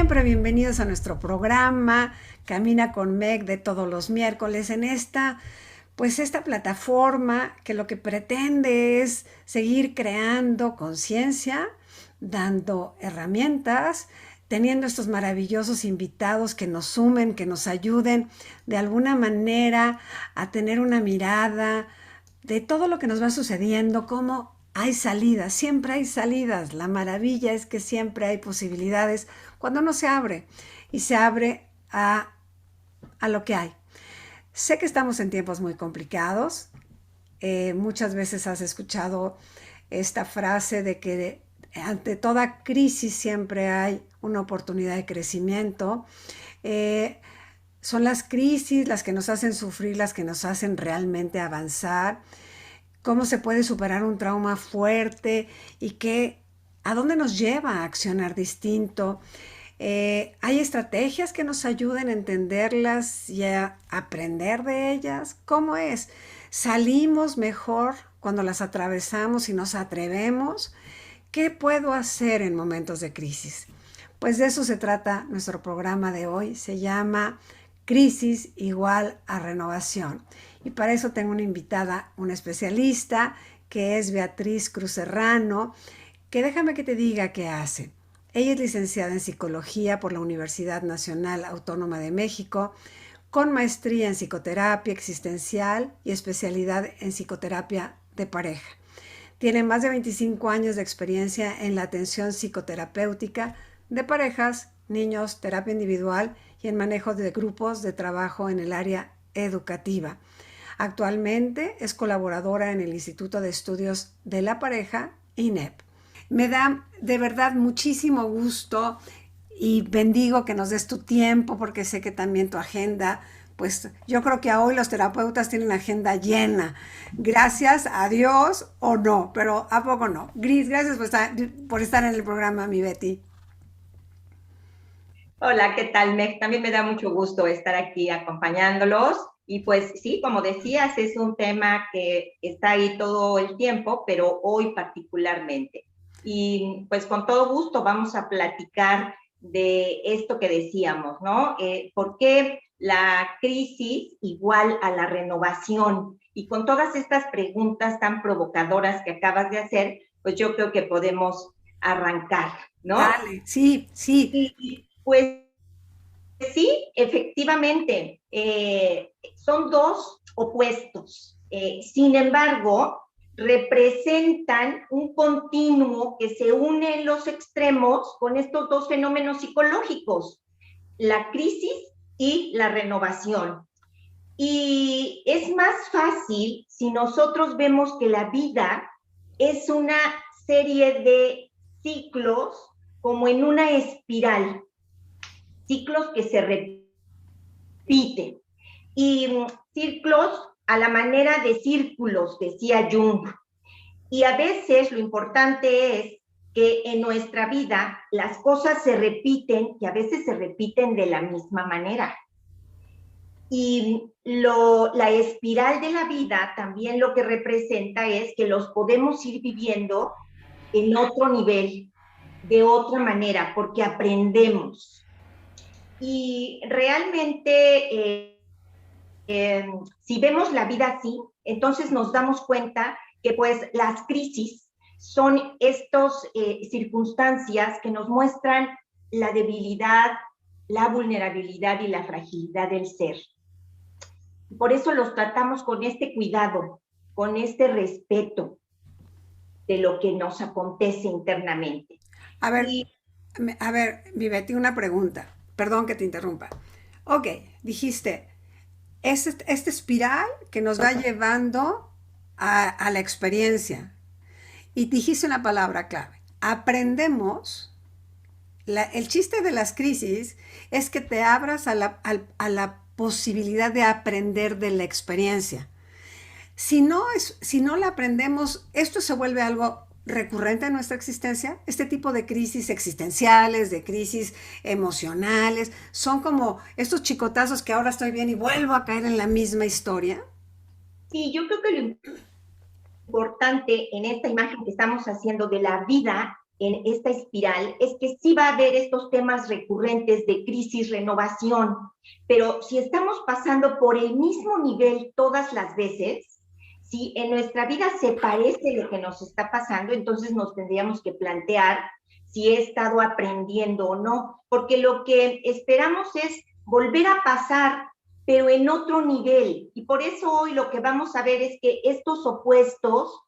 siempre bienvenidos a nuestro programa Camina con Meg de todos los miércoles en esta plataforma que lo que pretende es seguir creando conciencia, dando herramientas, teniendo estos maravillosos invitados que nos sumen, que nos ayuden de alguna manera a tener una mirada de todo lo que nos va sucediendo, cómo hay salidas, siempre hay salidas. La maravilla es que siempre hay posibilidades cuando uno se abre y se abre a lo que hay. Sé que estamos en tiempos muy complicados. Muchas veces has escuchado esta frase de que ante toda crisis siempre hay una oportunidad de crecimiento. Eh, Son las crisis las que nos hacen sufrir, las que nos hacen realmente avanzar. Cómo se puede superar un trauma fuerte y a dónde nos lleva a accionar distinto. ¿Hay estrategias que nos ayuden a entenderlas y a aprender de ellas? ¿Cómo es? ¿Salimos mejor cuando las atravesamos y nos atrevemos? ¿Qué puedo hacer en momentos de crisis? Pues de eso se trata nuestro programa de hoy. Se llama Crisis igual a renovación. Y para eso tengo una invitada, una especialista, que es Beatriz Cruz Serrano, que déjame que te diga qué hace. Ella es licenciada en psicología por la Universidad Nacional Autónoma de México, con maestría en psicoterapia existencial y especialidad en psicoterapia de pareja. Tiene más de 25 años de experiencia en la atención psicoterapéutica de parejas, niños, terapia individual y en manejo de grupos de trabajo en el área educativa. Actualmente es colaboradora en el Instituto de Estudios de la Pareja, INEP. Me da de verdad muchísimo gusto y bendigo que nos des tu tiempo porque sé que también tu agenda, pues yo creo que hoy los terapeutas tienen agenda llena. Gracias a Dios o no, pero ¿a poco no? Gris, gracias por estar en el programa, mi Betty. Hola, ¿qué tal, Meg? También me da mucho gusto estar aquí acompañándolos. Y pues sí, como decías, es un tema que está ahí todo el tiempo, pero hoy particularmente. Y pues con todo gusto vamos a platicar de esto que decíamos, ¿no? ¿Por qué la crisis igual a la renovación? Y con todas estas preguntas tan provocadoras que acabas de hacer, pues yo creo que podemos arrancar, ¿no? Dale, sí, sí. Y pues sí, efectivamente, son dos opuestos. Sin embargo, representan un continuo que se une en los extremos con estos dos fenómenos psicológicos, la crisis y la renovación. Y es más fácil si nosotros vemos que la vida es una serie de ciclos como en una espiral, ciclos que se repiten. Y ciclos a la manera de círculos, decía Jung. Y a veces lo importante es que en nuestra vida las cosas se repiten y a veces se repiten de la misma manera. Y la espiral de la vida también lo que representa es que los podemos ir viviendo en otro nivel, de otra manera, porque aprendemos. Y realmente si vemos la vida así, entonces nos damos cuenta que pues las crisis son estas circunstancias que nos muestran la debilidad, la vulnerabilidad y la fragilidad del ser. Por eso los tratamos con este cuidado, con este respeto de lo que nos acontece internamente. A ver, Y a ver, mi Betty, una pregunta. Perdón que te interrumpa. Ok, dijiste, es esta espiral que nos va llevando a la experiencia. Y dijiste una palabra clave. Aprendemos. El chiste de las crisis es que te abras a la posibilidad de aprender de la experiencia. Si no la aprendemos, esto se vuelve algo recurrente en nuestra existencia. Este tipo de crisis existenciales, de crisis emocionales, son como estos chicotazos que ahora estoy bien y vuelvo a caer en la misma historia. sí, yo creo que lo importante en esta imagen que estamos haciendo de la vida en esta espiral es que sí va a haber estos temas recurrentes de crisis, renovación, pero si estamos pasando por el mismo nivel todas las veces, si en nuestra vida se parece lo que nos está pasando, entonces nos tendríamos que plantear si he estado aprendiendo o no, porque lo que esperamos es volver a pasar, pero en otro nivel. Y por eso hoy lo que vamos a ver es que estos opuestos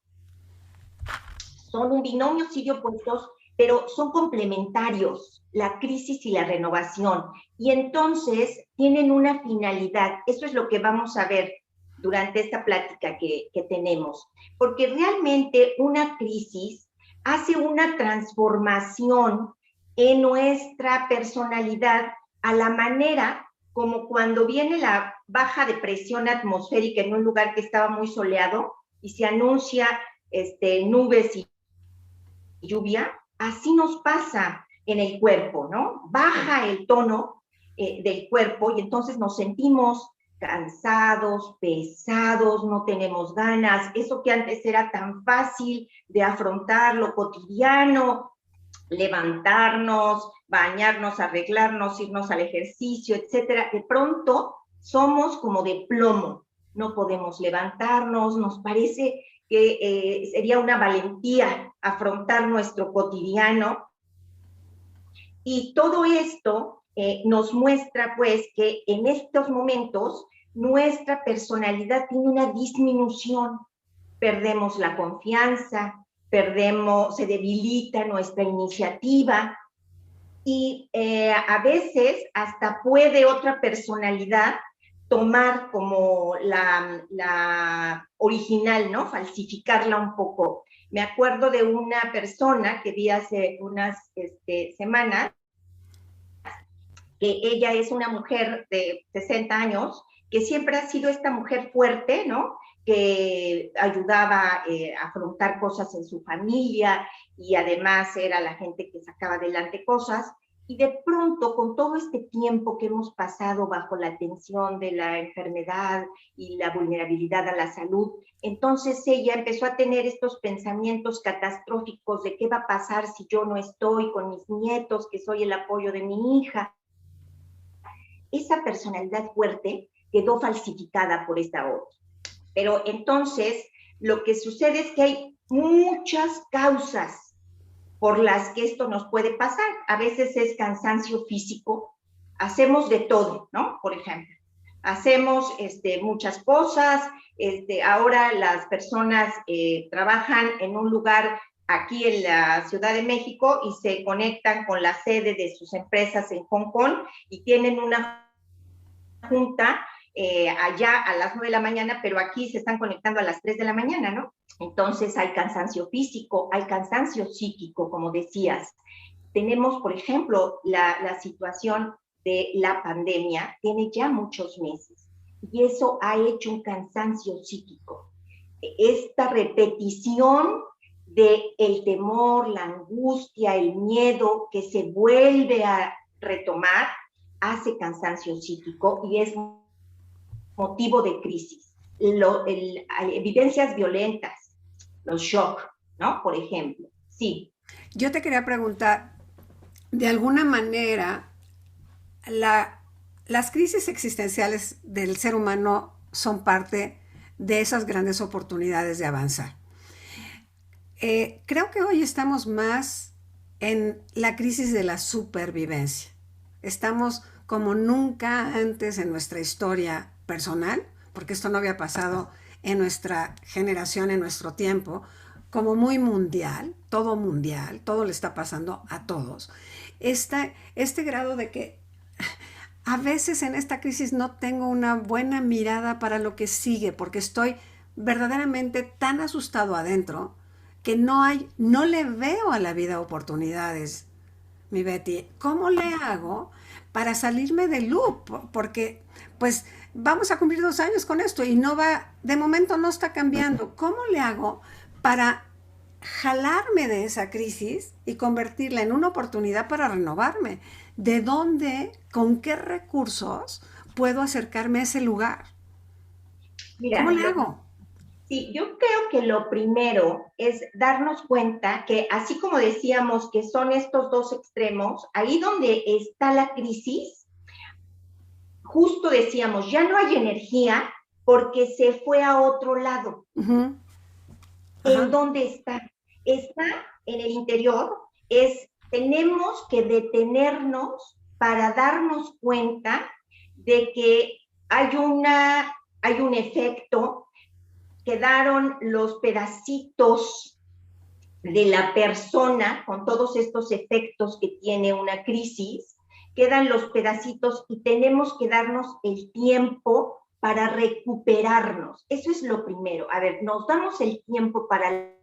son un binomio, sí, de opuestos, pero son complementarios, la crisis y la renovación. Y entonces tienen una finalidad. Eso es lo que vamos a ver durante esta plática que tenemos. Porque realmente una crisis hace una transformación en nuestra personalidad a la manera como cuando viene la baja de presión atmosférica en un lugar que estaba muy soleado y se anuncia nubes y lluvia, así nos pasa en el cuerpo, ¿no? Baja el tono del cuerpo y entonces nos sentimos cansados, pesados, no tenemos ganas, eso que antes era tan fácil de afrontar lo cotidiano, levantarnos, bañarnos, arreglarnos, irnos al ejercicio, etcétera, de pronto somos como de plomo, no podemos levantarnos, nos parece que sería una valentía afrontar nuestro cotidiano. Y todo esto nos muestra pues que en estos momentos nuestra personalidad tiene una disminución, perdemos la confianza, se debilita nuestra iniciativa y a veces hasta puede otra personalidad tomar como la original, ¿no? Falsificarla un poco. Me acuerdo de una persona que vi hace unas semanas, que ella es una mujer de 60 años, que siempre ha sido esta mujer fuerte, ¿no? Que ayudaba a afrontar cosas en su familia y además era la gente que sacaba adelante cosas. Y de pronto, con todo este tiempo que hemos pasado bajo la tensión de la enfermedad y la vulnerabilidad a la salud, entonces ella empezó a tener estos pensamientos catastróficos de qué va a pasar si yo no estoy con mis nietos, que soy el apoyo de mi hija. Esa personalidad fuerte quedó falsificada por esta otra. Pero entonces lo que sucede es que hay muchas causas por las que esto nos puede pasar. A veces es cansancio físico, hacemos de todo, ¿no? Por ejemplo, hacemos muchas cosas, ahora las personas trabajan en un lugar aquí en la Ciudad de México y se conectan con la sede de sus empresas en Hong Kong y tienen una junta allá a las 9 de la mañana, pero aquí se están conectando a las 3 de la mañana, ¿no? Entonces hay cansancio físico, hay cansancio psíquico, como decías. Tenemos, por ejemplo, la situación de la pandemia, tiene ya muchos meses, y eso ha hecho un cansancio psíquico. Esta repetición del temor, la angustia, el miedo que se vuelve a retomar, hace cansancio psíquico y es motivo de crisis. Evidencias violentas, los shock, ¿no? Por ejemplo. Sí. Yo te quería preguntar, de alguna manera, las crisis existenciales del ser humano son parte de esas grandes oportunidades de avanzar. Creo que hoy estamos más en la crisis de la supervivencia. Estamos como nunca antes en nuestra historia personal, porque esto no había pasado en nuestra generación, en nuestro tiempo, como muy mundial, todo le está pasando a todos. Este grado de que a veces en esta crisis no tengo una buena mirada para lo que sigue, porque estoy verdaderamente tan asustado adentro que no le veo a la vida oportunidades, mi Betty. ¿Cómo le hago para salirme del loop? Porque, pues, vamos a cumplir 2 años con esto y de momento no está cambiando. ¿Cómo le hago para jalarme de esa crisis y convertirla en una oportunidad para renovarme? ¿De dónde, con qué recursos puedo acercarme a ese lugar? Mira, ¿Cómo le hago? Sí, yo creo que lo primero es darnos cuenta que así como decíamos que son estos dos extremos, ahí donde está la crisis, justo decíamos, ya no hay energía porque se fue a otro lado. Ujú. ¿En Ajá, dónde está? Está en el interior, tenemos que detenernos para darnos cuenta de que hay un efecto, quedaron los pedacitos de la persona con todos estos efectos que tiene una crisis, quedan los pedacitos y tenemos que darnos el tiempo para recuperarnos. Eso es lo primero. A ver, nos damos el tiempo para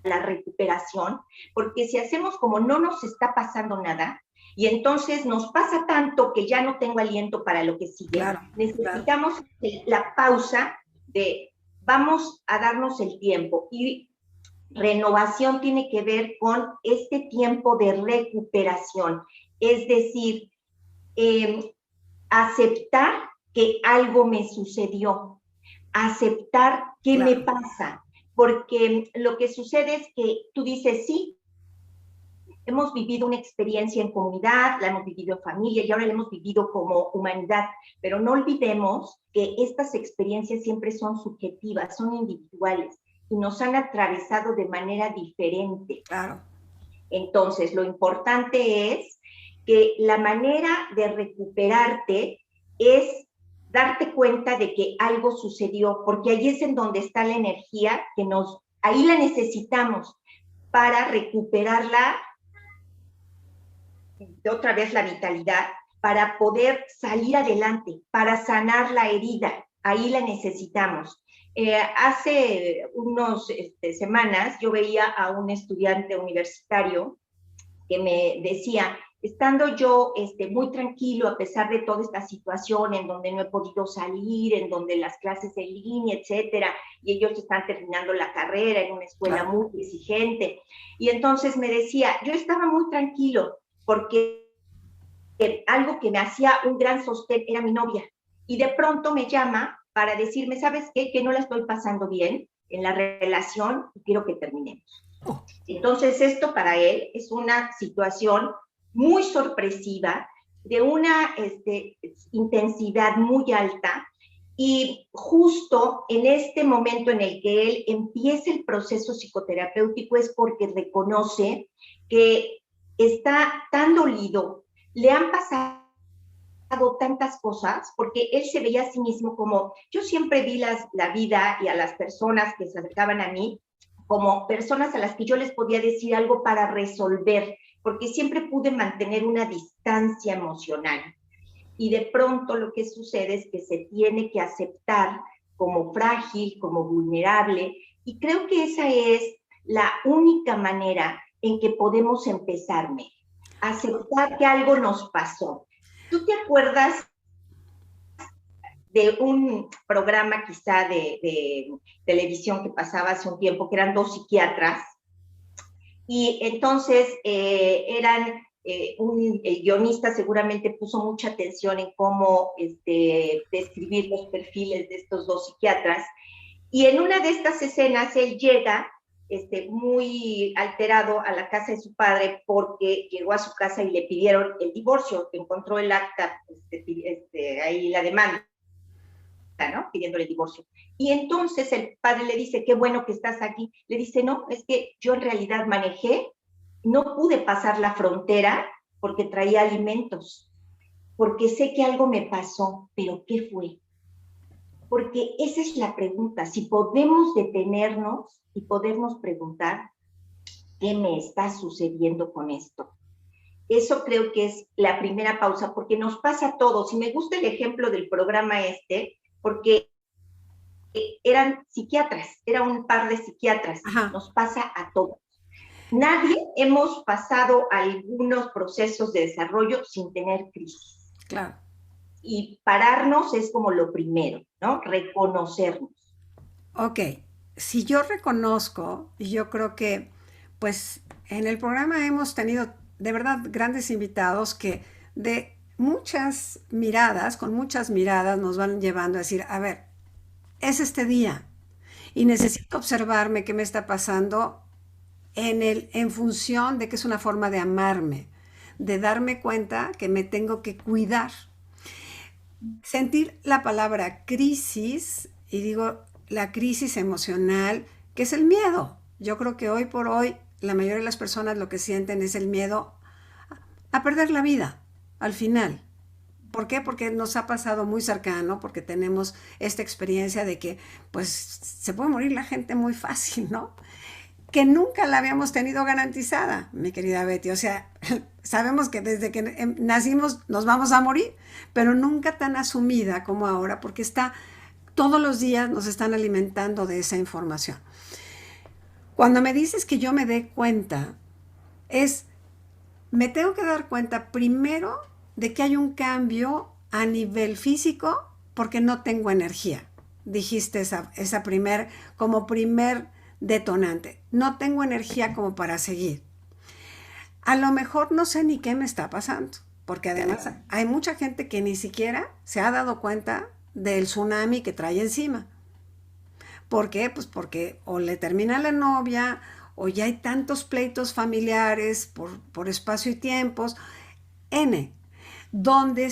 la recuperación, porque si hacemos como no nos está pasando nada, y entonces nos pasa tanto que ya no tengo aliento para lo que sigue, claro, claro, necesitamos la pausa de vamos a darnos el tiempo. Y renovación tiene que ver con este tiempo de recuperación, es decir, aceptar que algo me sucedió, aceptar qué me claro. pasa, porque lo que sucede es que tú dices, sí, hemos vivido una experiencia en comunidad, la hemos vivido en familia y ahora la hemos vivido como humanidad, pero no olvidemos que estas experiencias siempre son subjetivas, son individuales y nos han atravesado de manera diferente. Claro, Entonces, lo importante es que la manera de recuperarte es darte cuenta de que algo sucedió, porque ahí es en donde está la energía ahí la necesitamos para recuperarla de otra vez la vitalidad, para poder salir adelante, para sanar la herida. Ahí la necesitamos. Hace unas semanas yo veía a un estudiante universitario que me decía, estando yo muy tranquilo a pesar de toda esta situación en donde no he podido salir, en donde las clases en línea, etcétera, y ellos están terminando la carrera en una escuela claro. muy exigente. Y entonces me decía, yo estaba muy tranquilo porque algo que me hacía un gran sostén era mi novia. Y de pronto me llama para decirme, ¿sabes qué? Que no la estoy pasando bien en la relación y quiero que terminemos. Oh, Entonces, esto para él es una situación muy sorpresiva, de una intensidad muy alta, y justo en este momento en el que él empieza el proceso psicoterapéutico es porque reconoce que está tan dolido, le han pasado tantas cosas, porque él se veía a sí mismo como, yo siempre vi la vida y a las personas que se acercaban a mí como personas a las que yo les podía decir algo para resolver, porque siempre pude mantener una distancia emocional. Y de pronto lo que sucede es que se tiene que aceptar como frágil, como vulnerable, y creo que esa es la única manera en que podemos empezarme, aceptar que algo nos pasó. ¿Tú te acuerdas de un programa quizá de televisión que pasaba hace un tiempo, que eran dos psiquiatras, y entonces el guionista seguramente puso mucha atención en cómo describir los perfiles de estos dos psiquiatras, y en una de estas escenas él llega muy alterado a la casa de su padre porque llegó a su casa y le pidieron el divorcio, encontró el acta, ahí la demanda, ¿no? Pidiéndole el divorcio. Y entonces el padre le dice, qué bueno que estás aquí. Le dice, no, es que yo en realidad manejé, no pude pasar la frontera porque traía alimentos, porque sé que algo me pasó, pero ¿qué fue? Porque esa es la pregunta, si podemos detenernos y podernos preguntar, ¿qué me está sucediendo con esto? Eso creo que es la primera pausa, porque nos pasa a todos. Y me gusta el ejemplo del programa porque eran psiquiatras, era un par de psiquiatras, ajá, nos pasa a todos. Nadie hemos pasado algunos procesos de desarrollo sin tener crisis. claro. Y pararnos es como lo primero, ¿no? Reconocernos. Ok, si yo reconozco, y yo creo que, pues, en el programa hemos tenido de verdad grandes invitados que de muchas miradas, con muchas miradas, nos van llevando a decir, a ver, es este día. y necesito observarme qué me está pasando en función de que es una forma de amarme, de darme cuenta que me tengo que cuidar. Sentir la palabra crisis, y digo la crisis emocional, que es el miedo. Yo creo que hoy por hoy la mayoría de las personas lo que sienten es el miedo a perder la vida al final. ¿Por qué? Porque nos ha pasado muy cercano, porque tenemos esta experiencia de que pues se puede morir la gente muy fácil, ¿no? Que nunca la habíamos tenido garantizada, mi querida Betty. O sea, sabemos que desde que nacimos nos vamos a morir, pero nunca tan asumida como ahora, porque está todos los días nos están alimentando de esa información. Cuando me dices que yo me dé cuenta, es, me tengo que dar cuenta primero de que hay un cambio a nivel físico porque no tengo energía. Dijiste esa como primer detonante. No tengo energía como para seguir. A lo mejor no sé ni qué me está pasando, porque además hay mucha gente que ni siquiera se ha dado cuenta del tsunami que trae encima. ¿Por qué? Pues porque o le termina la novia, o ya hay tantos pleitos familiares por espacio y tiempos, N, donde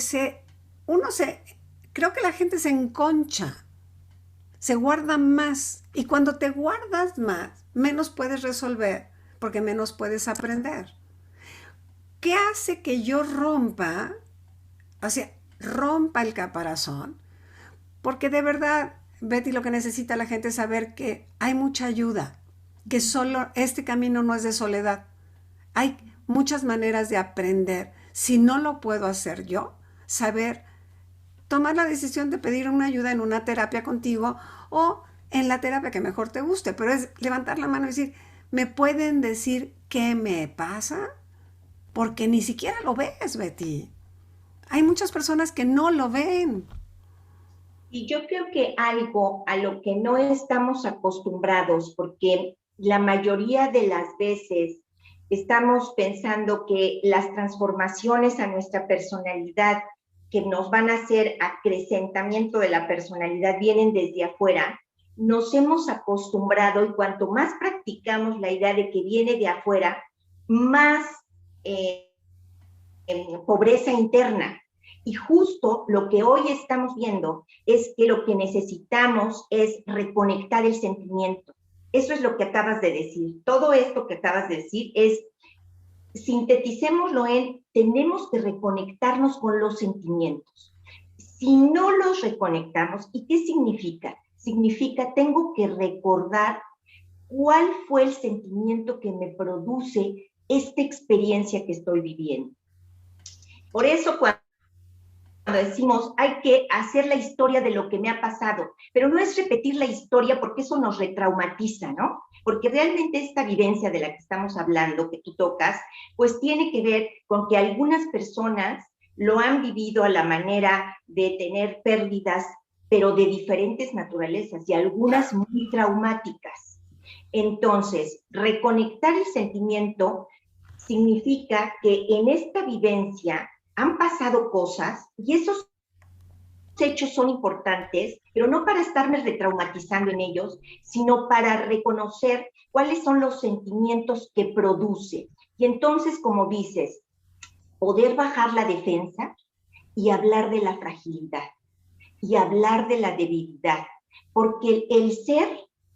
creo que la gente se enconcha, se guarda más, y cuando te guardas más, menos puedes resolver, porque menos puedes aprender. ¿Qué hace que yo rompa, o sea, rompa el caparazón? Porque de verdad, Betty, lo que necesita la gente es saber que hay mucha ayuda, que solo este camino no es de soledad. Hay muchas maneras de aprender. Si no lo puedo hacer yo, saber tomar la decisión de pedir una ayuda en una terapia contigo o en la terapia que mejor te guste, pero es levantar la mano y decir, ¿me pueden decir qué me pasa? Porque ni siquiera lo ves, Betty. Hay muchas personas que no lo ven. Y yo creo que algo a lo que no estamos acostumbrados, porque la mayoría de las veces estamos pensando que las transformaciones a nuestra personalidad que nos van a hacer acrecentamiento de la personalidad vienen desde afuera, nos hemos acostumbrado y cuanto más practicamos la idea de que viene de afuera, más eh, pobreza interna. Y justo lo que hoy estamos viendo es que lo que necesitamos es reconectar el sentimiento. Eso es lo que acabas de decir. Todo esto que acabas de decir es, sinteticémoslo en, tenemos que reconectarnos con los sentimientos. Si no los reconectamos, ¿y qué significa? Significa, tengo que recordar cuál fue el sentimiento que me produce esta experiencia que estoy viviendo. Por eso cuando decimos hay que hacer la historia de lo que me ha pasado, pero no es repetir la historia porque eso nos retraumatiza, ¿no? Porque realmente esta vivencia de la que estamos hablando, que tú tocas, pues tiene que ver con que algunas personas lo han vivido a la manera de tener pérdidas, pero de diferentes naturalezas y algunas muy traumáticas. Entonces, reconectar el sentimiento significa que en esta vivencia han pasado cosas y esos hechos son importantes, pero no para estarme retraumatizando en ellos, sino para reconocer cuáles son los sentimientos que produce. Y entonces, como dices, poder bajar la defensa y hablar de la fragilidad y hablar de la debilidad, porque el ser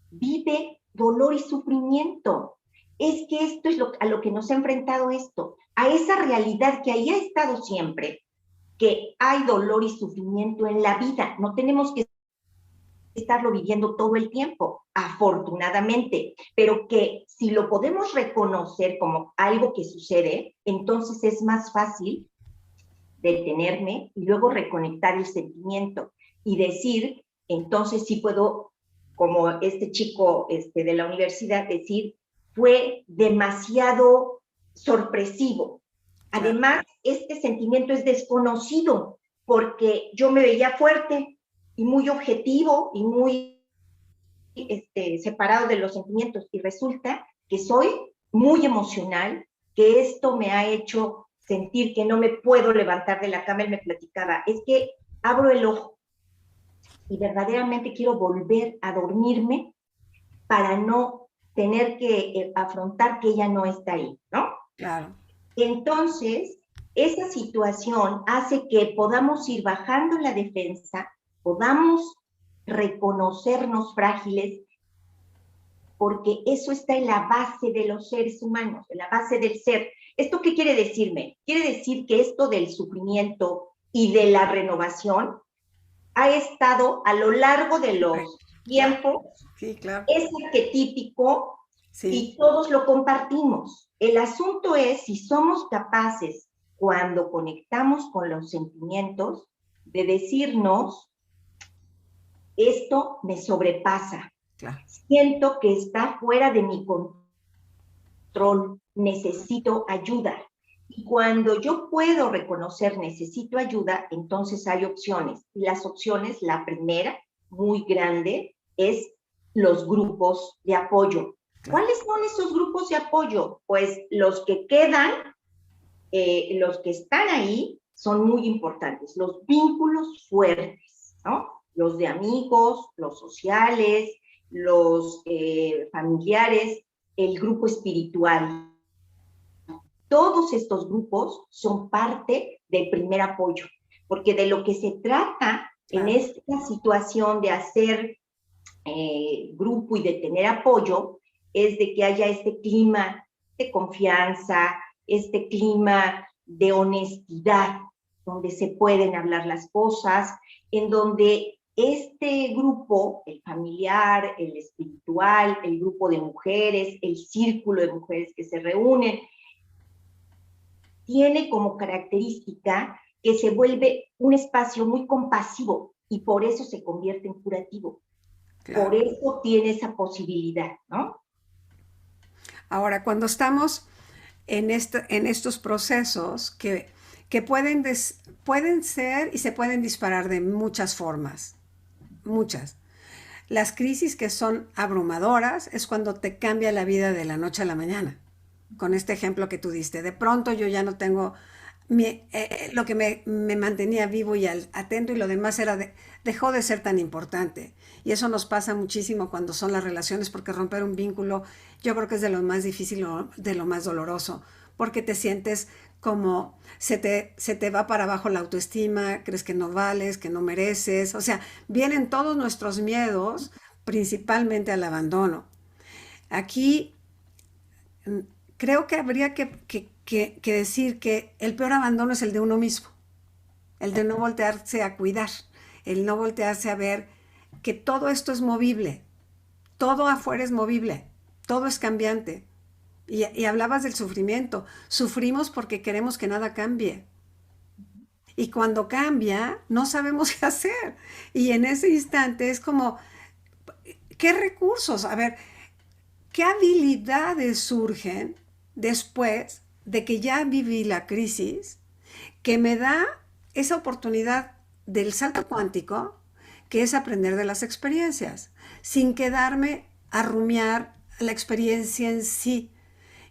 vive dolor y sufrimiento. Es que esto es a lo que nos ha enfrentado esto, a esa realidad que ahí ha estado siempre, que hay dolor y sufrimiento en la vida. No tenemos que estarlo viviendo todo el tiempo, afortunadamente, pero que si lo podemos reconocer como algo que sucede, entonces es más fácil detenerme y luego reconectar el sentimiento y decir, entonces sí puedo, como este chico de la universidad, decir, fue demasiado sorpresivo. Además, este sentimiento es desconocido porque yo me veía fuerte y muy objetivo y muy separado de los sentimientos y resulta que soy muy emocional, que esto me ha hecho sentir que no me puedo levantar de la cama. Él me platicaba, es que abro el ojo y verdaderamente quiero volver a dormirme para no tener que afrontar que ella no está ahí, ¿no? Claro. Entonces, esa situación hace que podamos ir bajando la defensa, podamos reconocernos frágiles, porque eso está en la base de los seres humanos, en la base del ser. ¿Esto qué quiere decirme? Quiere decir que esto del sufrimiento y de la renovación ha estado a lo largo de los tiempos, sí, claro. es arquetípico Sí. y todos lo compartimos. El asunto es si somos capaces, cuando conectamos con los sentimientos, de decirnos, esto me sobrepasa. Claro. Siento que está fuera de mi control, necesito ayuda. Y cuando yo puedo reconocer necesito ayuda, entonces hay opciones. Y las opciones, la primera, muy grande, es los grupos de apoyo. Claro. ¿Cuáles son esos grupos de apoyo? Pues los que quedan, los que están ahí, son muy importantes. Los vínculos fuertes, ¿no? Los de amigos, los sociales, los familiares, el grupo espiritual. Todos estos grupos son parte del primer apoyo, porque de lo que se trata en esta situación de hacer grupo y de tener apoyo es de que haya este clima de confianza, este clima de honestidad, donde se pueden hablar las cosas, en donde este grupo, el familiar, el espiritual, el grupo de mujeres, el círculo de mujeres que se reúnen, tiene como característica que se vuelve un espacio muy compasivo y por eso se convierte en curativo. Claro. Por eso tiene esa posibilidad, ¿no? Ahora, cuando estamos en estos procesos que pueden ser y se pueden disparar de muchas formas, muchas. Las crisis que son abrumadoras es cuando te cambia la vida de la noche a la mañana. Con este ejemplo que tú diste, de pronto yo ya no tengo lo que me mantenía vivo y atento y lo demás dejó de ser tan importante. Y eso nos pasa muchísimo cuando son las relaciones, porque romper un vínculo yo creo que es de lo más difícil o de lo más doloroso, porque te sientes como se te va para abajo la autoestima, crees que no vales, que no mereces, o sea, vienen todos nuestros miedos, principalmente al abandono. Aquí creo que habría que decir que el peor abandono es el de uno mismo, el de no voltearse a cuidar, el no voltearse a ver que todo esto es movible, todo afuera es movible, todo es cambiante. Y hablabas del sufrimiento, sufrimos porque queremos que nada cambie. Y cuando cambia, no sabemos qué hacer. Y en ese instante es como, ¿qué recursos? A ver, ¿qué habilidades surgen después de que ya viví la crisis que me da esa oportunidad del salto cuántico, que es aprender de las experiencias, sin quedarme a rumiar la experiencia en sí?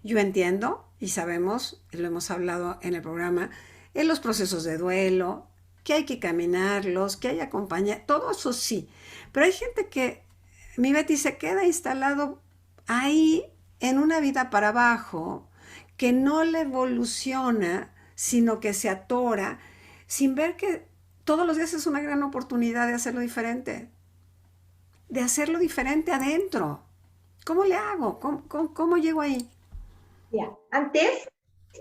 Yo entiendo y sabemos, y lo hemos hablado en el programa, en los procesos de duelo, que hay que caminarlos, que hay que acompañar, todo eso sí. Pero hay gente que, mi Betty, se queda instalado ahí en una vida para abajo, que no le evoluciona, sino que se atora, sin ver que todos los días es una gran oportunidad de hacerlo diferente adentro. ¿Cómo le hago? ¿Cómo llego ahí? Ya, antes,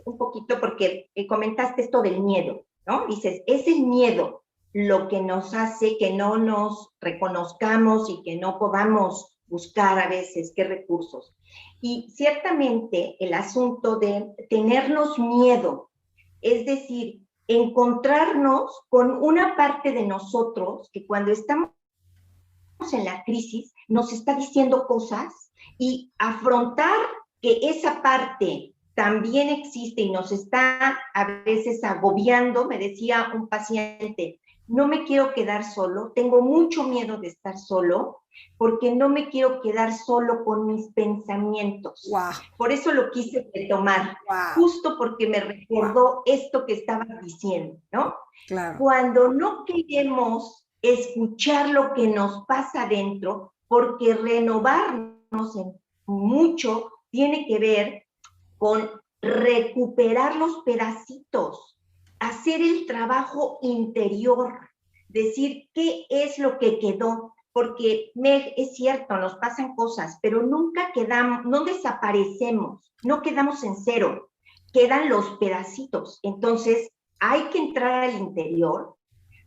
un poquito, porque comentaste esto del miedo, ¿no? Dices, es el miedo lo que nos hace que no nos reconozcamos y que no podamos buscar a veces qué recursos. Y ciertamente el asunto de tenernos miedo, es decir, encontrarnos con una parte de nosotros que cuando estamos en la crisis nos está diciendo cosas y afrontar que esa parte también existe y nos está a veces agobiando. Me decía un paciente, no me quiero quedar solo, tengo mucho miedo de estar solo, porque no me quiero quedar solo con mis pensamientos. Wow. Por eso lo quise retomar, justo porque me recordó esto que estabas diciendo, ¿no? Claro. Cuando no queremos escuchar lo que nos pasa adentro, porque renovarnos conocen mucho tiene que ver con recuperar los pedacitos, hacer el trabajo interior, decir qué es lo que quedó, porque es cierto, nos pasan cosas, pero nunca quedamos, no desaparecemos, no quedamos en cero, quedan los pedacitos. Entonces, hay que entrar al interior,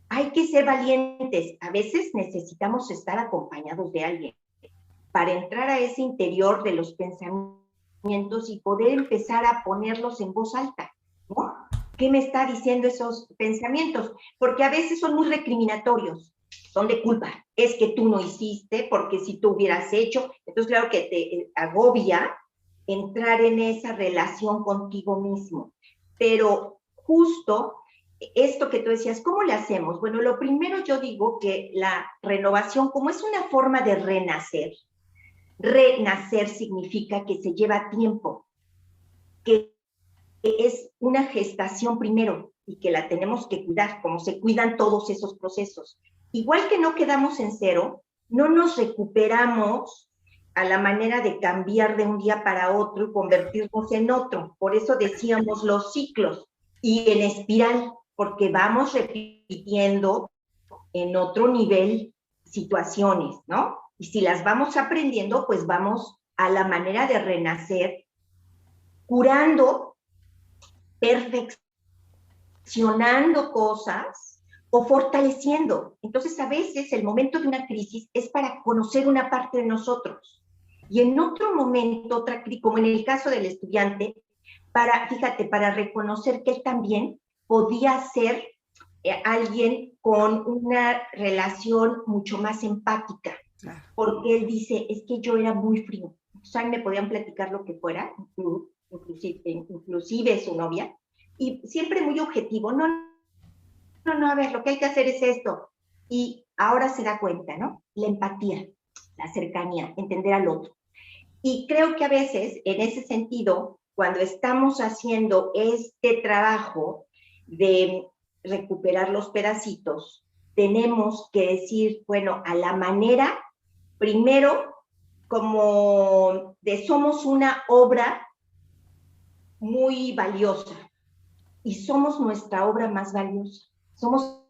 hay que ser valientes. A veces necesitamos estar acompañados de alguien para entrar a ese interior de los pensamientos y poder empezar a ponerlos en voz alta, ¿no? ¿Qué me está diciendo esos pensamientos? Porque a veces son muy recriminatorios, son de culpa. Es que tú no hiciste, porque si tú hubieras hecho, entonces claro que te agobia entrar en esa relación contigo mismo. Pero justo esto que tú decías, ¿cómo le hacemos? Bueno, lo primero yo digo que la renovación, como es una forma de renacer, renacer significa que se lleva tiempo, que es una gestación primero y que la tenemos que cuidar, como se cuidan todos esos procesos. Igual que no quedamos en cero, no nos recuperamos a la manera de cambiar de un día para otro y convertirnos en otro. Por eso decíamos los ciclos y en espiral, porque vamos repitiendo en otro nivel situaciones, ¿no? Y si las vamos aprendiendo, pues vamos a la manera de renacer, curando, perfeccionando cosas o fortaleciendo. Entonces, a veces el momento de una crisis es para conocer una parte de nosotros. Y en otro momento, otra crisis, como en el caso del estudiante, fíjate, para reconocer que él también podía ser alguien con una relación mucho más empática, claro. Porque él dice, es que yo era muy frío, o sea, me podían platicar lo que fuera, inclusive su novia, y siempre muy objetivo, no, a ver, lo que hay que hacer es esto, y ahora se da cuenta, ¿no? La empatía, la cercanía, entender al otro. Y creo que a veces, en ese sentido, cuando estamos haciendo este trabajo de recuperar los pedacitos, tenemos que decir, bueno, a la manera, primero, como de somos una obra muy valiosa y somos nuestra obra más valiosa. Somos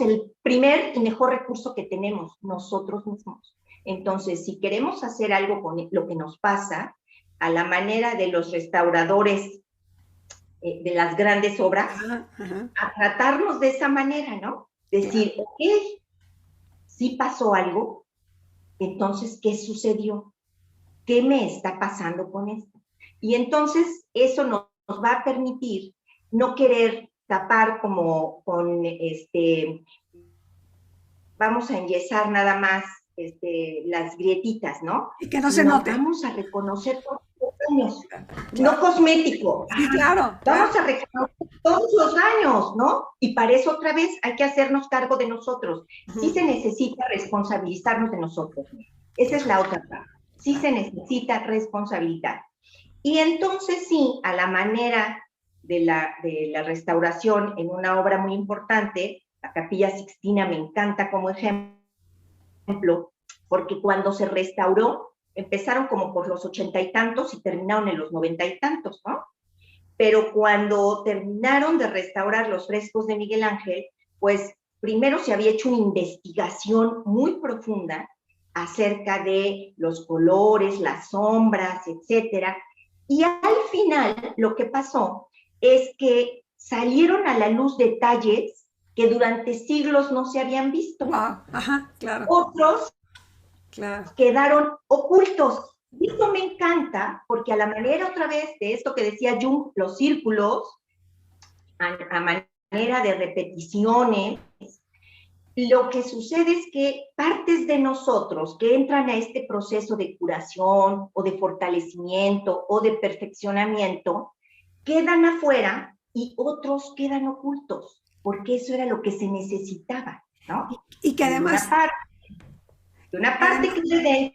el primer y mejor recurso que tenemos nosotros mismos. Entonces, si queremos hacer algo con lo que nos pasa, a la manera de los restauradores de las grandes obras, a tratarnos de esa manera, ¿no? Decir, ok, sí pasó algo, entonces, ¿qué sucedió? ¿Qué me está pasando con esto? Y entonces, eso nos va a permitir no querer tapar como con vamos a enyesar nada más las grietitas, ¿no? Y que no se note. Vamos a reconocer todos los daños, claro. No cosmético. Sí, claro. Vamos a reconocer todos los daños, ¿no? Y para eso otra vez hay que hacernos cargo de nosotros. Sí se necesita responsabilizarnos de nosotros. Esa es la otra parte. Sí se necesita responsabilidad. Y entonces sí, a la manera de la restauración en una obra muy importante, la Capilla Sixtina me encanta como ejemplo, porque cuando se restauró, empezaron como por los 80 y tantos y terminaron en los 90 y tantos, ¿no? Pero cuando terminaron de restaurar los frescos de Miguel Ángel, pues primero se había hecho una investigación muy profunda acerca de los colores, las sombras, etcétera. Y al final lo que pasó es que salieron a la luz detalles que durante siglos no se habían visto. Ajá, claro. Otros quedaron ocultos. Y eso me encanta porque a la manera otra vez de esto que decía Jung, los círculos, a manera de repeticiones, lo que sucede es que partes de nosotros que entran a este proceso de curación o de fortalecimiento o de perfeccionamiento quedan afuera y otros quedan ocultos, porque eso era lo que se necesitaba, ¿no? Y que además... De una parte que se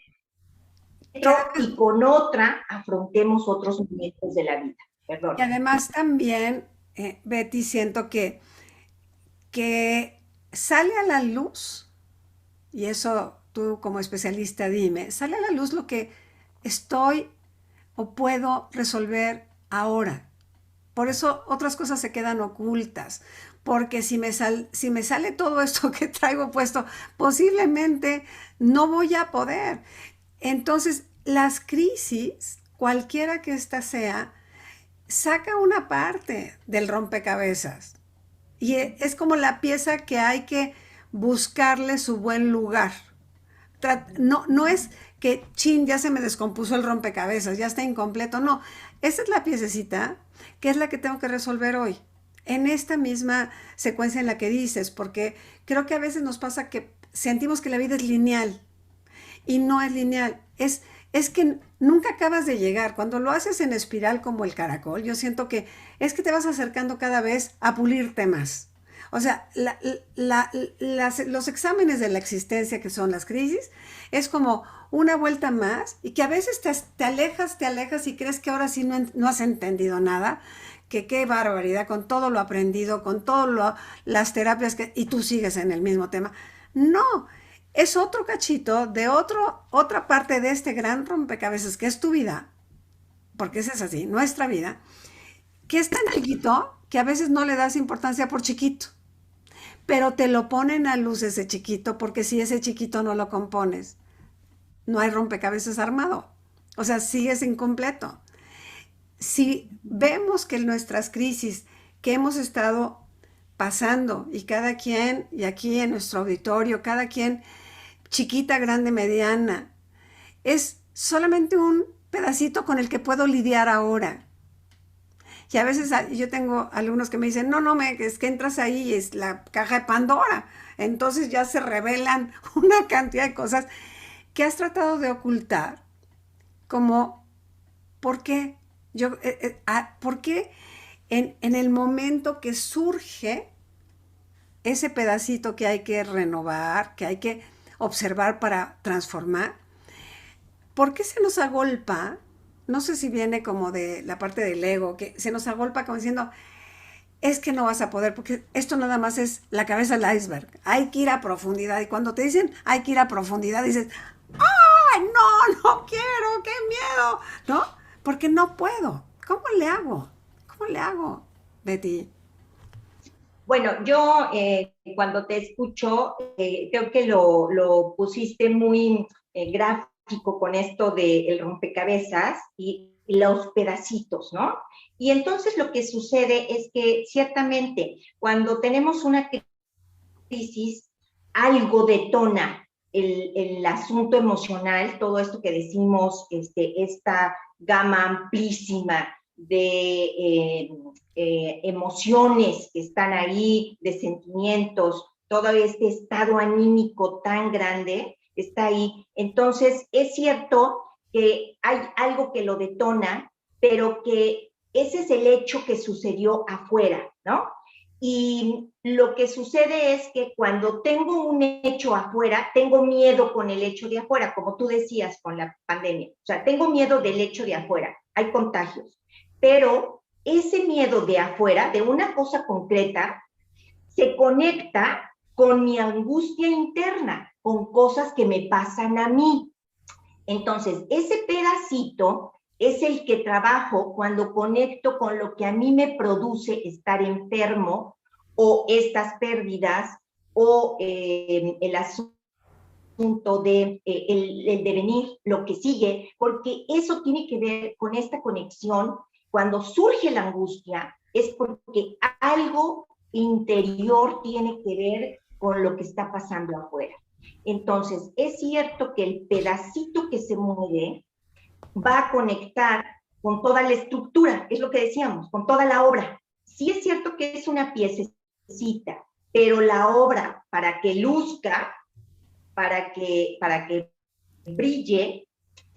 dentro y con otra afrontemos otros momentos de la vida. Perdón. Y además también, Betty, siento que sale a la luz, y eso tú como especialista dime, sale a la luz lo que estoy o puedo resolver ahora. Por eso otras cosas se quedan ocultas, porque si me sale todo esto que traigo puesto, posiblemente no voy a poder. Entonces, las crisis, cualquiera que ésta sea, saca una parte del rompecabezas. Y es como la pieza que hay que buscarle su buen lugar. No es que, chin, ya se me descompuso el rompecabezas, ya está incompleto. No, esa es la piececita que es la que tengo que resolver hoy. En esta misma secuencia en la que dices, porque creo que a veces nos pasa que sentimos que la vida es lineal y no es lineal. Es que nunca acabas de llegar. Cuando lo haces en espiral como el caracol, yo siento que es que te vas acercando cada vez a pulirte más. O sea, los exámenes de la existencia, que son las crisis, es como una vuelta más y que a veces te alejas y crees que ahora sí no has entendido nada, que qué barbaridad con todo lo aprendido, con todas las terapias y tú sigues en el mismo tema. No, es otro cachito de otra parte de este gran rompecabezas que es tu vida, porque esa es así, nuestra vida, que es tan chiquito que a veces no le das importancia por chiquito, pero te lo ponen a luz ese chiquito, porque si ese chiquito no lo compones, no hay rompecabezas armado, o sea, sigues incompleto. Si vemos que nuestras crisis que hemos estado pasando y cada quien, y aquí en nuestro auditorio, cada quien chiquita, grande, mediana, es solamente un pedacito con el que puedo lidiar ahora. Y a veces yo tengo alumnos que me dicen, no, es que entras ahí y es la caja de Pandora. Entonces ya se revelan una cantidad de cosas que has tratado de ocultar, como, ¿por qué? ¿Por qué en el momento que surge ese pedacito que hay que renovar, que hay que observar para transformar, ¿por qué se nos agolpa? No sé si viene como de la parte del ego, que se nos agolpa como diciendo, es que no vas a poder, porque esto nada más es la cabeza del iceberg. Hay que ir a profundidad. Y cuando te dicen hay que ir a profundidad, dices, ¡ay, no quiero, qué miedo! ¿No? Porque no puedo. ¿Cómo le hago? ¿Cómo le hago, Betty? Bueno, yo cuando te escucho, creo que lo pusiste muy gráfico con esto del rompecabezas y los pedacitos, ¿no? Y entonces lo que sucede es que ciertamente cuando tenemos una crisis, algo detona el asunto emocional, todo esto que decimos, esta gama amplísima de emociones que están ahí, de sentimientos, todo este estado anímico tan grande está ahí. Entonces, es cierto que hay algo que lo detona, pero que ese es el hecho que sucedió afuera, ¿no? Y lo que sucede es que cuando tengo un hecho afuera, tengo miedo con el hecho de afuera, como tú decías con la pandemia. O sea, tengo miedo del hecho de afuera, hay contagios. Pero ese miedo de afuera, de una cosa concreta, se conecta con mi angustia interna, con cosas que me pasan a mí. Entonces, ese pedacito es el que trabajo cuando conecto con lo que a mí me produce estar enfermo o estas pérdidas o el asunto de el devenir, lo que sigue, porque eso tiene que ver con esta conexión. Cuando surge la angustia es porque algo interior tiene que ver con lo que está pasando afuera. Entonces, es cierto que el pedacito que se mueve va a conectar con toda la estructura, es lo que decíamos, con toda la obra. Sí es cierto que es una piececita, pero la obra, para que luzca, para que brille,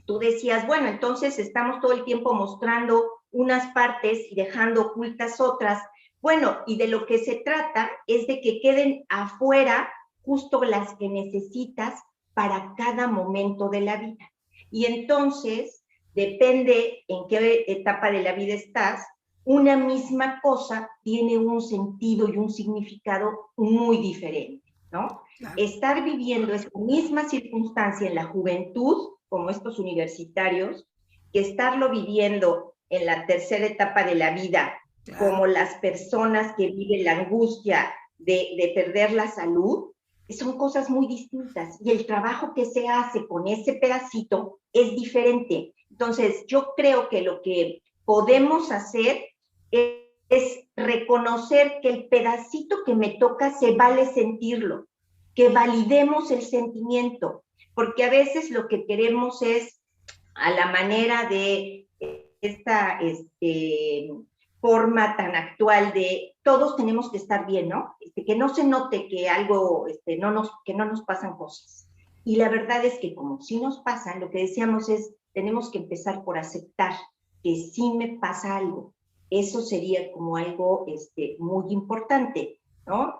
tú decías, bueno, entonces estamos todo el tiempo mostrando unas partes y dejando ocultas otras. Bueno, y de lo que se trata es de que queden afuera justo las que necesitas para cada momento de la vida. Y entonces, depende en qué etapa de la vida estás, una misma cosa tiene un sentido y un significado muy diferente, ¿no? Claro. Estar viviendo esa misma circunstancia en la juventud, como estos universitarios, que estarlo viviendo en la tercera etapa de la vida, Claro. como las personas que viven la angustia de perder la salud, son cosas muy distintas. Y el trabajo que se hace con ese pedacito es diferente. Entonces, yo creo que lo que podemos hacer es reconocer que el pedacito que me toca se vale sentirlo, que validemos el sentimiento, porque a veces lo que queremos es a la manera de esta forma tan actual de todos tenemos que estar bien, ¿no? Que no se note que algo, que no nos pasan cosas. Y la verdad es que como sí nos pasan, lo que decíamos es, tenemos que empezar por aceptar que sí me pasa algo. Eso sería como algo muy importante, ¿no?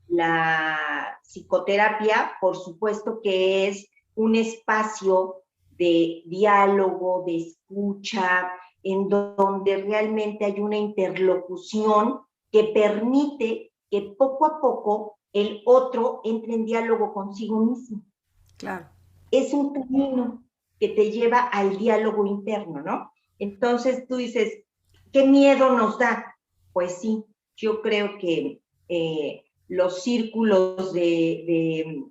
La psicoterapia, por supuesto que es un espacio de diálogo, de escucha, en donde realmente hay una interlocución que permite que poco a poco el otro entre en diálogo consigo mismo. Claro. Es un camino que te lleva al diálogo interno, ¿no? Entonces tú dices, ¿qué miedo nos da? Pues sí, yo creo que los círculos de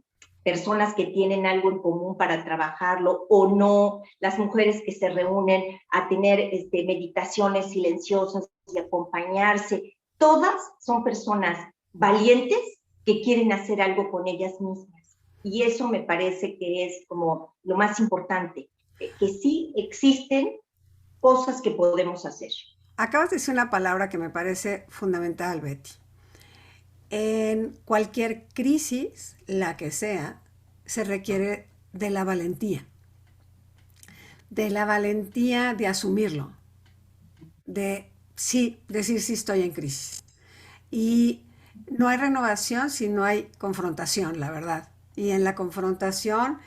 personas que tienen algo en común para trabajarlo o no, las mujeres que se reúnen a tener meditaciones silenciosas y acompañarse, todas son personas valientes que quieren hacer algo con ellas mismas. Y eso me parece que es como lo más importante, que sí existen cosas que podemos hacer. Acabas de decir una palabra que me parece fundamental, Betty. En cualquier crisis, la que sea, se requiere de la valentía de asumirlo, de sí, decir sí estoy en crisis. Y no hay renovación si no hay confrontación, la verdad. Y en la confrontación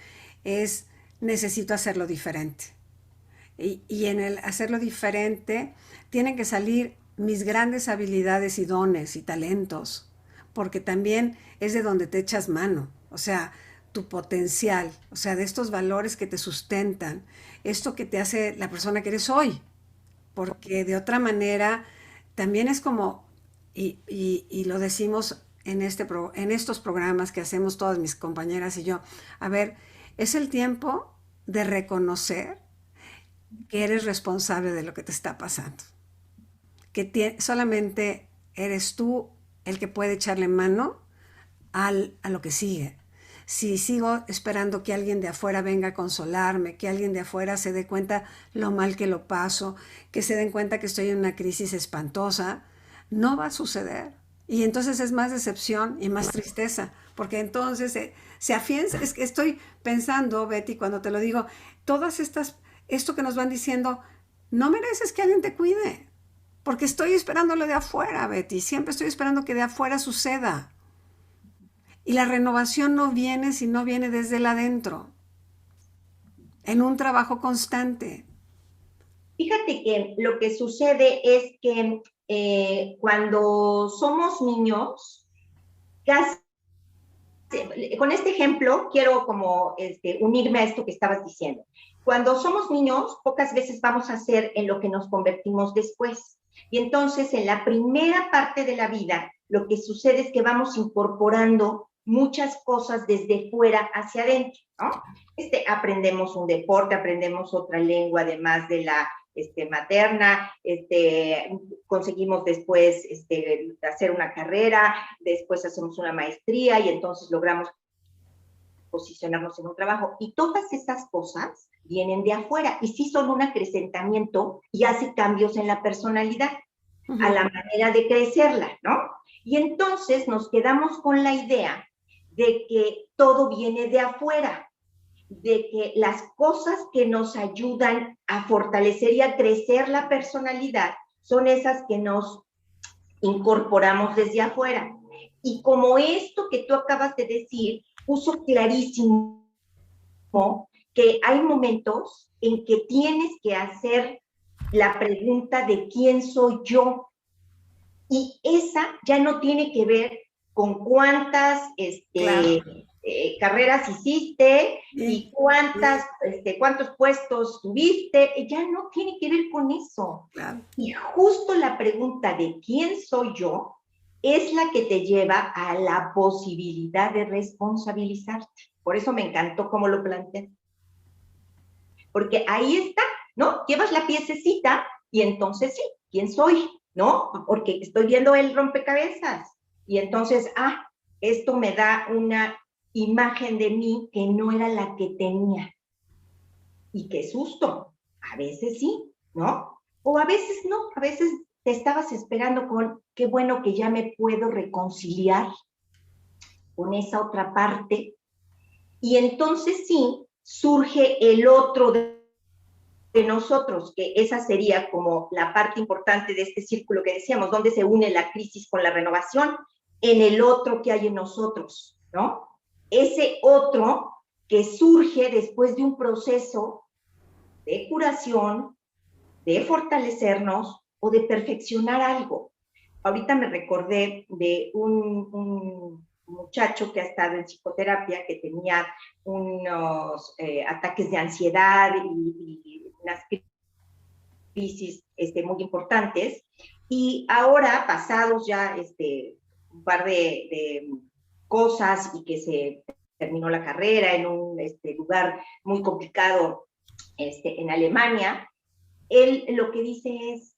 es necesito hacerlo diferente. Y en el hacerlo diferente tienen que salir mis grandes habilidades y dones y talentos, porque también es de donde te echas mano, o sea, tu potencial, o sea, de estos valores que te sustentan, esto que te hace la persona que eres hoy, porque de otra manera también es como, y lo decimos en estos programas que hacemos todas mis compañeras y yo, a ver, es el tiempo de reconocer que eres responsable de lo que te está pasando, que solamente eres tú el que puede echarle mano a lo que sigue. Si sigo esperando que alguien de afuera venga a consolarme, que alguien de afuera se dé cuenta lo mal que lo paso, que se den cuenta que estoy en una crisis espantosa, no va a suceder. Y entonces es más decepción y más tristeza, porque entonces se afianza. Es que estoy pensando, Betty, cuando te lo digo, todas estas, esto que nos van diciendo, no mereces que alguien te cuide, porque estoy esperando lo de afuera, Betty, siempre estoy esperando que de afuera suceda. Y la renovación no viene si no viene desde el adentro, en un trabajo constante. Fíjate que lo que sucede es que cuando somos niños, casi, con este ejemplo quiero como unirme a esto que estabas diciendo. Cuando somos niños, pocas veces vamos a hacer en lo que nos convertimos después. Y entonces en la primera parte de la vida, lo que sucede es que vamos incorporando muchas cosas desde fuera hacia adentro, ¿no? Aprendemos un deporte, aprendemos otra lengua, además de la materna, conseguimos después hacer una carrera, después hacemos una maestría y entonces logramos posicionarnos en un trabajo. Y todas esas cosas vienen de afuera y sí son un acrecentamiento y hace cambios en la personalidad, a la manera de crecerla, ¿no? Y entonces nos quedamos con la idea de que todo viene de afuera, de que las cosas que nos ayudan a fortalecer y a crecer la personalidad son esas que nos incorporamos desde afuera. Y como esto que tú acabas de decir, puso clarísimo que hay momentos en que tienes que hacer la pregunta de quién soy yo. Y esa ya no tiene que ver con cuántas Claro. carreras hiciste y Sí, cuántos puestos tuviste, ya no tiene que ver con eso. claro. Y justo la pregunta de quién soy yo es la que te lleva a la posibilidad de responsabilizarte. Por eso me encantó cómo lo planteé. Porque ahí está, ¿no? Llevas la piececita y entonces sí, ¿quién soy? ¿No? Porque estoy viendo el rompecabezas. Y entonces, esto me da una imagen de mí que no era la que tenía. Y qué susto. A veces sí, ¿no? O a veces no, a veces te estabas esperando con qué bueno que ya me puedo reconciliar con esa otra parte. Y entonces sí, surge el otro de nosotros, que esa sería como la parte importante de este círculo que decíamos, donde se une la crisis con la renovación, en el otro que hay en nosotros, ¿no? Ese otro que surge después de un proceso de curación, de fortalecernos o de perfeccionar algo. Ahorita me recordé de un muchacho que ha estado en psicoterapia, que tenía unos ataques de ansiedad y unas crisis muy importantes, y ahora, pasados ya un par de cosas y que se terminó la carrera en un lugar muy complicado en Alemania, él lo que dice es,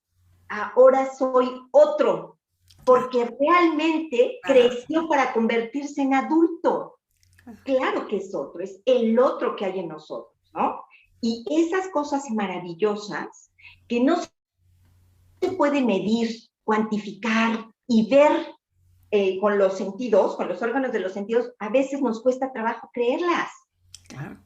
ahora soy otro, Claro, porque realmente claro, creció para convertirse en adulto. Claro que es otro, es el otro que hay en nosotros, ¿no? Y esas cosas maravillosas que no se puede medir, cuantificar y ver con los sentidos, con los órganos de los sentidos, a veces nos cuesta trabajo creerlas. claro.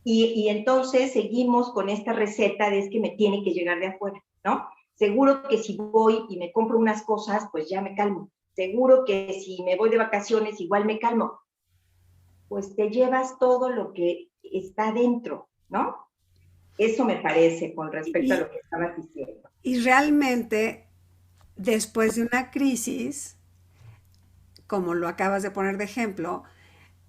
Y entonces seguimos con esta receta de es que me tiene que llegar de afuera, ¿no? Seguro que si voy y me compro unas cosas, pues ya me calmo. Seguro que si me voy de vacaciones, igual me calmo. Pues te llevas todo lo que está dentro, ¿no? Eso me parece con respecto a Y, lo que estabas diciendo. y realmente, después de una crisis, como lo acabas de poner de ejemplo,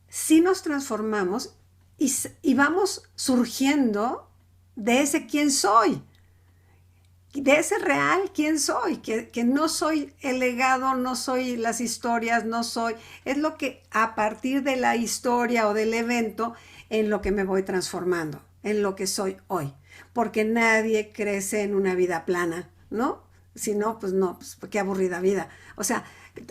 sí nos transformamos y vamos surgiendo de ese quién soy, de ese real quién soy, que no soy el legado, no soy las historias, no soy, es lo que a partir de la historia o del evento en lo que me voy transformando, en lo que soy hoy, porque nadie crece en una vida plana, ¿no? Si no, pues no, pues qué aburrida vida. O sea,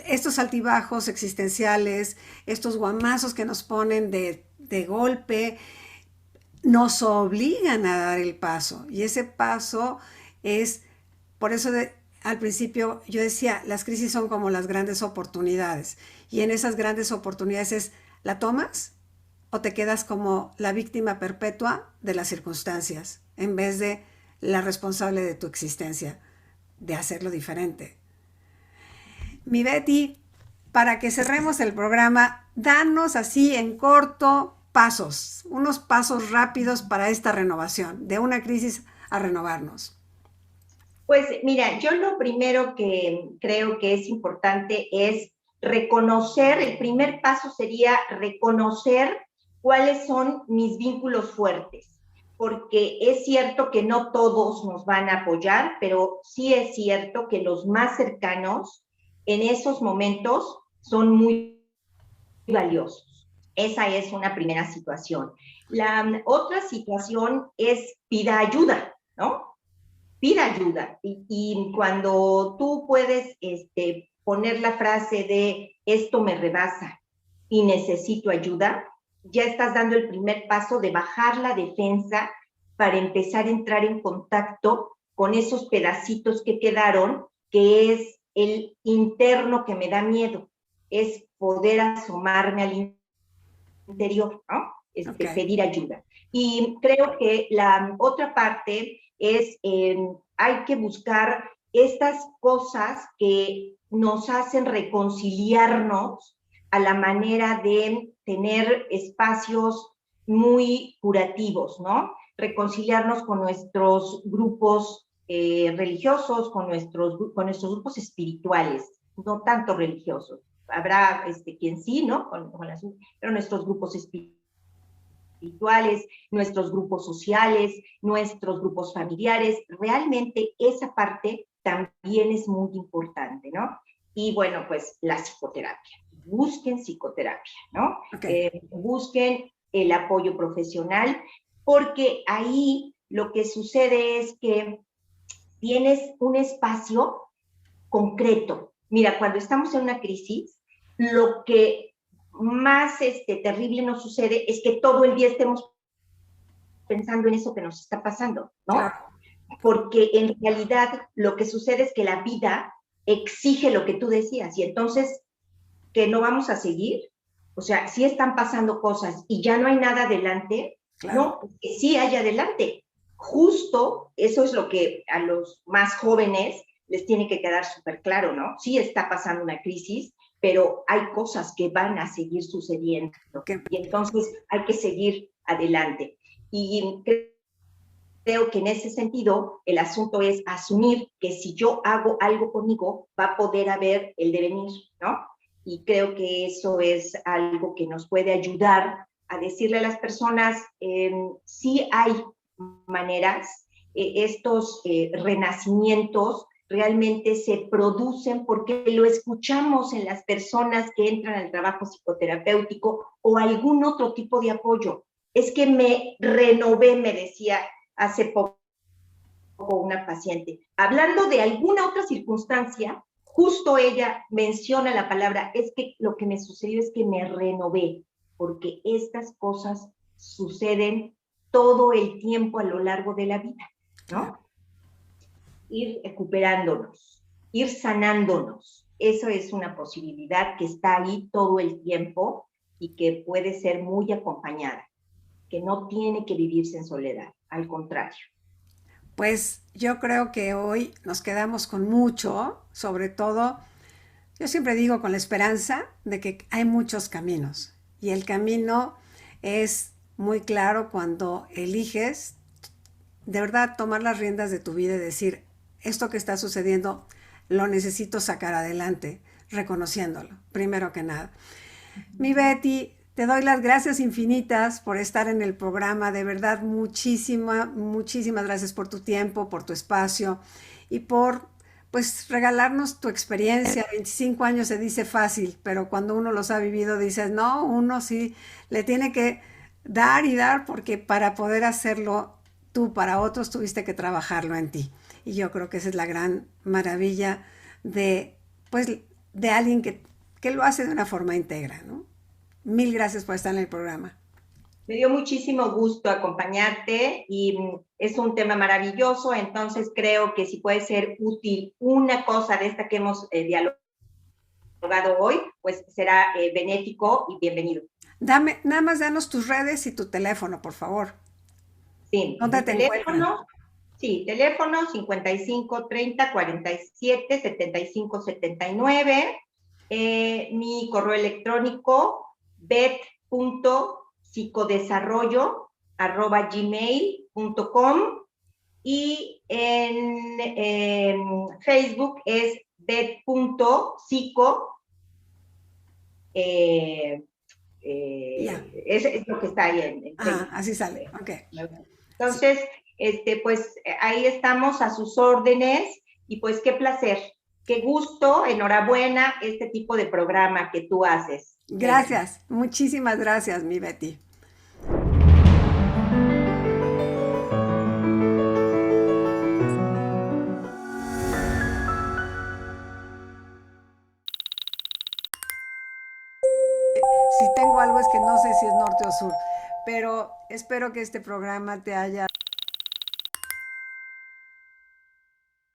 estos altibajos existenciales, estos guamazos que nos ponen de golpe, nos obligan a dar el paso. Y ese paso es, por eso al principio yo decía, las crisis son como las grandes oportunidades. Y en esas grandes oportunidades es, ¿la tomas o te quedas como la víctima perpetua de las circunstancias en vez de la responsable de tu existencia, de hacerlo diferente? Mi Betty, para que cerremos el programa, danos así en corto pasos, unos pasos rápidos para esta renovación, de una crisis a renovarnos. Pues mira, yo lo primero que creo que es importante es reconocer, el primer paso sería reconocer cuáles son mis vínculos fuertes, porque es cierto que no todos nos van a apoyar, pero sí es cierto que los más cercanos en esos momentos son muy valiosos. Esa es una primera situación. La otra situación es pida ayuda, ¿no? Pida ayuda. Y cuando tú puedes poner la frase de esto me rebasa y necesito ayuda, ya estás dando el primer paso de bajar la defensa para empezar a entrar en contacto con esos pedacitos que quedaron, que es el interno que me da miedo, es poder asomarme al interior, ¿no? Ok. Pedir ayuda. Y creo que la otra parte es, hay que buscar estas cosas que nos hacen reconciliarnos a la manera de tener espacios muy curativos, ¿no? Reconciliarnos con nuestros grupos religiosos, con nuestros grupos espirituales, no tanto religiosos. habrá quien sí, ¿no? Pero nuestros grupos espirituales, nuestros grupos sociales, nuestros grupos familiares, realmente esa parte también es muy importante, ¿no? Y bueno, pues la psicoterapia. Busquen psicoterapia, ¿no? Okay. Busquen el apoyo profesional, porque ahí lo que sucede es que tienes un espacio concreto. Mira, cuando estamos en una crisis, lo que más terrible nos sucede es que todo el día estemos pensando en eso que nos está pasando, ¿no? Claro. Porque en realidad lo que sucede es que la vida exige lo que tú decías y entonces que no vamos a seguir, o sea, sí están pasando cosas y ya no hay nada adelante, Claro. no, que sí hay adelante. Justo eso es lo que a los más jóvenes les tiene que quedar súper claro, ¿no? Sí está pasando una crisis, pero hay cosas que van a seguir sucediendo Que, y entonces hay que seguir adelante. Y creo que en ese sentido el asunto es asumir que si yo hago algo conmigo, va a poder haber el devenir, ¿no? Y creo que eso es algo que nos puede ayudar a decirle a las personas, sí hay maneras, estos renacimientos realmente se producen porque lo escuchamos en las personas que entran al trabajo psicoterapéutico o algún otro tipo de apoyo. Es que me renové, me decía hace poco una paciente. Hablando de alguna otra circunstancia, justo ella menciona la palabra, es que lo que me sucedió es que me renové, porque estas cosas suceden todo el tiempo a lo largo de la vida, claro. ¿no? Ir recuperándonos, ir sanándonos. Eso es una posibilidad que está ahí todo el tiempo y que puede ser muy acompañada, que no tiene que vivirse en soledad, al contrario. Pues yo creo que hoy nos quedamos con mucho, sobre todo, yo siempre digo con la esperanza de que hay muchos caminos y el camino es muy claro cuando eliges de verdad tomar las riendas de tu vida y decir, esto que está sucediendo lo necesito sacar adelante, reconociéndolo, primero que nada. Mi Betty, te doy las gracias infinitas por estar en el programa. De verdad, muchísimas gracias por tu tiempo, por tu espacio y por, pues, regalarnos tu experiencia. 25 años se dice fácil, pero cuando uno los ha vivido dices, no, uno sí le tiene que dar y dar porque para poder hacerlo tú para otros tuviste que trabajarlo en ti. Y yo creo que esa es la gran maravilla de, pues, de alguien que lo hace de una forma íntegra, ¿no? Mil gracias por estar en el programa. Me dio muchísimo gusto acompañarte y es un tema maravilloso, entonces creo que si puede ser útil una cosa de esta que hemos dialogado hoy, pues será benéfico y bienvenido. Dame, nada más danos tus redes y tu teléfono, por favor. Sí, ¿Dónde mi te encuentran? teléfono, sí, teléfono 55 30 47 75 79, mi correo electrónico bet.psicodesarrollo@gmail.com y en Facebook es bet.psico, eh, Ya. es lo que está ahí en Ah, Facebook. así sale. Ok. Sí. Entonces, pues ahí estamos a sus órdenes y pues qué placer, qué gusto, enhorabuena este tipo de programa que tú haces, Meli. Gracias. Muchísimas gracias, mi Betty. Si tengo algo es que no sé si es norte o sur, pero espero que este programa te haya